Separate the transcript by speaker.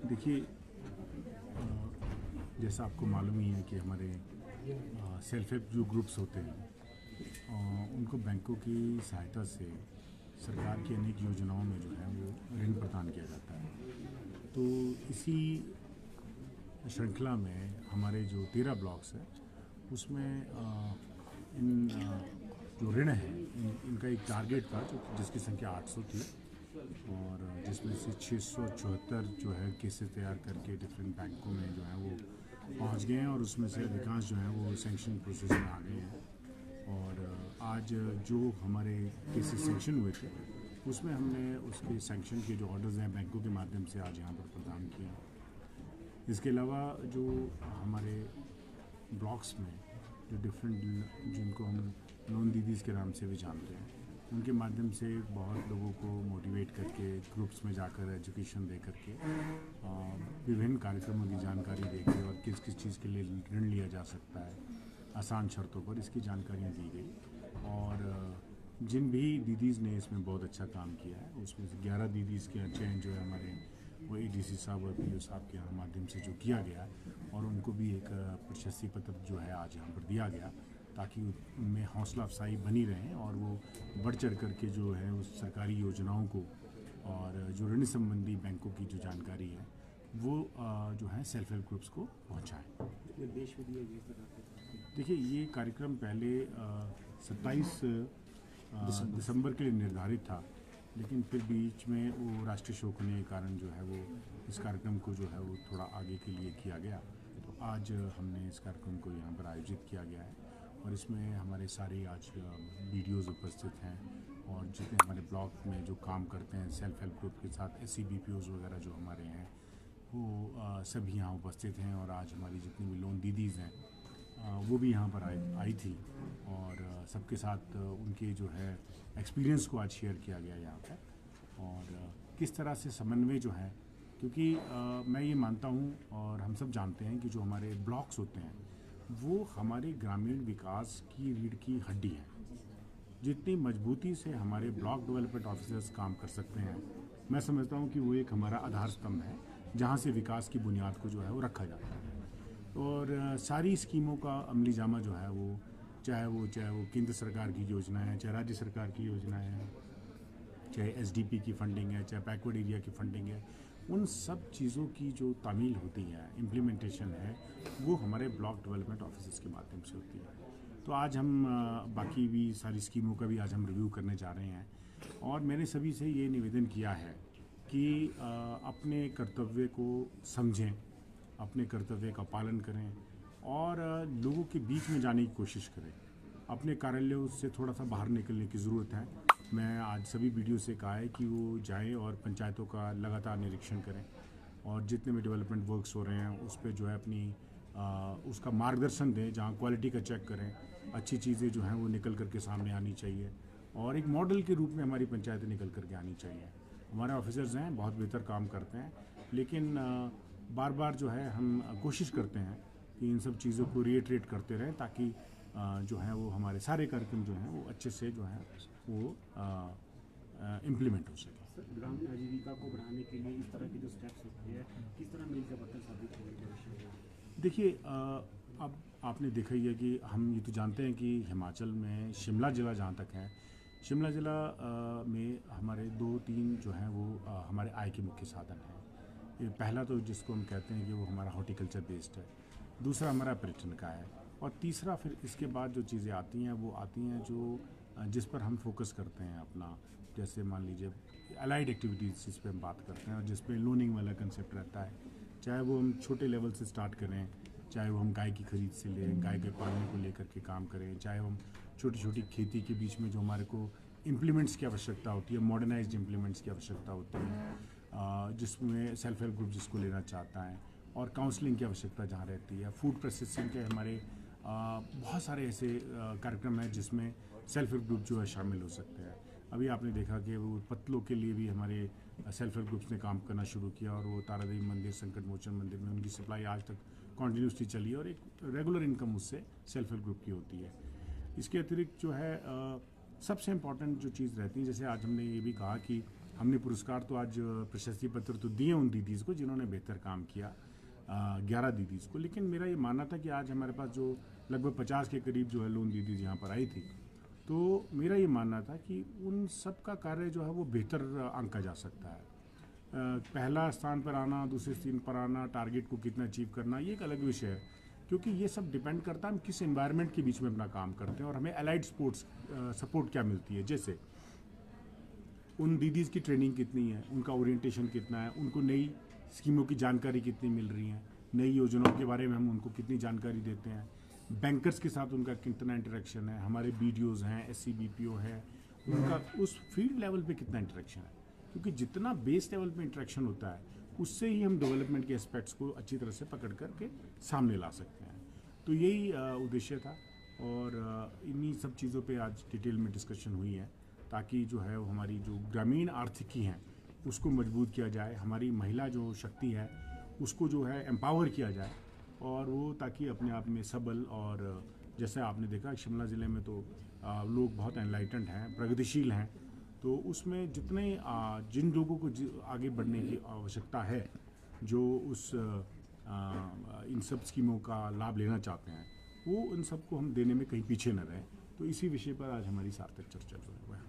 Speaker 1: देखिए, जैसा आपको मालूम ही है कि हमारे सेल्फ हेल्प जो ग्रुप्स होते हैं उनको बैंकों की सहायता से सरकार की अनेक योजनाओं में जो है वो ऋण प्रदान किया जाता है। तो इसी श्रृंखला में हमारे जो 13 ब्लॉक्स हैं उसमें इन जो ऋण है इनका एक टारगेट था जिसकी संख्या 800 थी और जिसमें से 674 जो है केसेस तैयार करके डिफरेंट बैंकों में जो है वो पहुंच गए हैं और उसमें से अधिकांश जो है वो सैंक्शन प्रोसेस में आ गए हैं। और आज जो हमारे केसेस सैंक्शन हुए थे उसमें हमने उसके सैंक्शन के जो ऑर्डर्स हैं बैंकों के माध्यम से आज यहाँ पर प्रदान किए। इसके अलावा जो हमारे ब्लॉक्स में जो डिफरेंट जिनको हम लोन दीदीज़ के नाम से भी जानते हैं उनके माध्यम से बहुत लोगों को मोटिवेट करके ग्रुप्स में जाकर एजुकेशन दे करके विभिन्न कार्यक्रमों की जानकारी देकर और किस किस चीज़ के लिए ऋण लिया जा सकता है आसान शर्तों पर इसकी जानकारियाँ दी गई। और जिन भी दीदीज़ ने इसमें बहुत अच्छा काम किया है उसमें से 11 दीदीज़ के चयन जो है हमारे वो ADC साहब और PO साहब के माध्यम से जो किया गया और उनको भी एक प्रशस्ति पत्र जो है आज यहाँ पर दिया गया ताकि उनमें हौसला अफजाई बनी रहे और वो बढ़ चढ़ करके जो है उस सरकारी योजनाओं को और जो ऋण संबंधी बैंकों की जो जानकारी है वो जो है सेल्फ हेल्प ग्रुप्स को पहुँचाएँ।
Speaker 2: निर्देश भी दिए गए सर?
Speaker 1: देखिए, ये कार्यक्रम पहले 27 दिसंबर के लिए निर्धारित था, लेकिन फिर बीच में वो राष्ट्रीय शोक होने के कारण जो है वो इस कार्यक्रम को जो है वो थोड़ा आगे के लिए किया गया। तो आज हमने इस कार्यक्रम को यहाँ पर आयोजित किया गया है और इसमें हमारे सारे आज वीडियोज़ उपस्थित हैं और जितने हमारे ब्लॉक में जो काम करते हैं सेल्फ हेल्प ग्रुप के साथ SCBPOs वगैरह जो हमारे हैं वो सभी यहाँ उपस्थित हैं। और आज हमारी जितनी भी लोन दीदीज़ हैं वो भी यहाँ पर आई थी और सबके साथ उनके जो है एक्सपीरियंस को आज शेयर किया गया यहाँ पर और किस तरह से समन्वय जो है, क्योंकि मैं ये मानता हूँ और हम सब जानते हैं कि जो हमारे ब्लॉक्स होते हैं वो हमारे ग्रामीण विकास की रीढ़ की हड्डी है। जितनी मजबूती से हमारे ब्लॉक डेवलपमेंट ऑफिसर्स काम कर सकते हैं मैं समझता हूँ कि वो एक हमारा आधार स्तंभ है जहाँ से विकास की बुनियाद को जो है वो रखा जाता है। और सारी स्कीमों का अमली जामा जो है वो चाहे वो केंद्र सरकार की योजना है, चाहे राज्य सरकार की योजना है, चाहे SDP की फंडिंग है, चाहे बैकवर्ड एरिया की फंडिंग है, उन सब चीज़ों की जो तामील होती है, इम्प्लीमेंटेशन है, वो हमारे ब्लॉक डेवलपमेंट ऑफिसर्स के माध्यम से होती है। तो आज हम बाकी भी सारी स्कीमों का भी आज हम रिव्यू करने जा रहे हैं और मैंने सभी से ये निवेदन किया है कि अपने कर्तव्य को समझें, अपने कर्तव्य का पालन करें और लोगों के बीच में जाने की कोशिश करें। अपने कार्यालयों से थोड़ा सा बाहर निकलने की ज़रूरत है। मैं आज सभी वीडियो से कहा है कि वो जाएं और पंचायतों का लगातार निरीक्षण करें और जितने भी डेवलपमेंट वर्क्स हो रहे हैं उस पर जो है अपनी उसका मार्गदर्शन दें, जहाँ क्वालिटी का चेक करें, अच्छी चीज़ें जो हैं वो निकल करके सामने आनी चाहिए और एक मॉडल के रूप में हमारी पंचायतें निकल करके आनी चाहिए। हमारे ऑफिसर्स हैं बहुत बेहतर काम करते हैं, लेकिन बार बार जो है हम कोशिश करते हैं कि इन सब चीज़ों को रिएटरेट करते रहें ताकि जो है वो हमारे सारे कार्यक्रम जो हैं वो अच्छे से जो है वो इम्प्लीमेंट हो सके।
Speaker 2: सर, ग्रामीण आजीविका को बढ़ाने के लिए इस तरह के जो स्टेप्स होते हैं किस तरह मिल कर बर्तन साबित होंगे?
Speaker 1: देखिए, अब आपने देखा ही है कि हम ये तो जानते हैं कि हिमाचल में शिमला ज़िला जहाँ तक है, शिमला ज़िला में हमारे 2-3 जो हैं वो हमारे आय के मुख्य साधन हैं। ये पहला तो जिसको हम कहते हैं कि वो हमारा हॉर्टिकल्चर बेस्ड है, दूसरा हमारा पर्यटन का है और तीसरा फिर इसके बाद जो चीज़ें आती हैं वो आती हैं जो जिस पर हम फोकस करते हैं अपना, जैसे मान लीजिए अलाइड एक्टिविटीज़ जिस पे हम बात करते हैं और जिस पे लोनिंग वाला कंसेप्ट रहता है, चाहे वो हम छोटे लेवल से स्टार्ट करें, चाहे वो हम गाय की खरीद से लें, गाय के पालने को लेकर के काम करें, चाहे हम छोटी छोटी खेती के बीच में जो हमारे को इम्प्लीमेंट्स की आवश्यकता होती है, मॉडर्नाइज्ड इम्प्लीमेंट्स की आवश्यकता होती है, जिसमें सेल्फ हेल्प ग्रुप जिसको लेना चाहता है और काउंसलिंग की आवश्यकता जहाँ रहती है, फूड प्रोसेसिंग के हमारे बहुत सारे ऐसे कार्यक्रम हैं जिसमें सेल्फ हेल्प ग्रुप जो है शामिल हो सकते हैं। अभी आपने देखा कि वो पतलों के लिए भी हमारे सेल्फ हेल्प ग्रुप्स ने काम करना शुरू किया और वो तारादेवी मंदिर, संकट मोचन मंदिर में उनकी सप्लाई आज तक कॉन्टीन्यूसली चली और एक रेगुलर इनकम उससे सेल्फ हेल्प ग्रुप की होती है। इसके अतिरिक्त जो है सबसे इम्पोर्टेंट जो चीज़ रहती है, जैसे आज हमने ये भी कहा कि हमने पुरस्कार तो आज प्रशस्ति पत्र तो दिए उन दीदीज़ को जिन्होंने बेहतर काम किया, 11 दीदीज़ को। लेकिन मेरा ये मानना था कि आज हमारे पास जो लगभग 50 के करीब जो है लोन दीदीज़ यहाँ पर आई थी, तो मेरा ये मानना था कि उन सब का कार्य जो है वो बेहतर आंका जा सकता है। पहला स्थान पर आना, दूसरे स्थान पर आना, टारगेट को कितना अचीव करना, ये एक अलग विषय है, क्योंकि ये सब डिपेंड करता है हम किस एनवायरनमेंट के बीच में अपना काम करते हैं और हमें अलाइड स्पोर्ट्स सपोर्ट क्या मिलती है। जैसे उन दीदीज़ की ट्रेनिंग कितनी है, उनका ओरिएंटेशन कितना है, उनको नई स्कीमों की जानकारी कितनी मिल रही है, नई योजनाओं के बारे में हम उनको कितनी जानकारी देते हैं, बैंकर्स के साथ उनका कितना इंटरेक्शन है, हमारे BDOs हैं, SCBPO है, उनका उस फील्ड लेवल पे कितना इंटरेक्शन है। क्योंकि जितना बेस लेवल पे इंटरेक्शन होता है उससे ही हम डेवलपमेंट के एस्पेक्ट्स को अच्छी तरह से पकड़ करके सामने ला सकते हैं। तो यही उद्देश्य था और इन्हीं सब चीज़ों पे आज डिटेल में डिस्कशन हुई है, ताकि जो है वो हमारी जो ग्रामीण आर्थिकी हैं उसको मजबूत किया जाए, हमारी महिला जो शक्ति है उसको जो है एम्पावर किया जाए, और वो ताकि अपने आप में सबल, और जैसे आपने देखा शिमला ज़िले में तो लोग बहुत एनलाइटेंड हैं, प्रगतिशील हैं, तो उसमें जितने जिन लोगों को आगे बढ़ने की आवश्यकता है, जो उस इन सब स्कीमों का लाभ लेना चाहते हैं, वो इन सबको हम देने में कहीं पीछे न रहें। तो इसी विषय पर आज हमारी सार्थक चर्चा जो है वह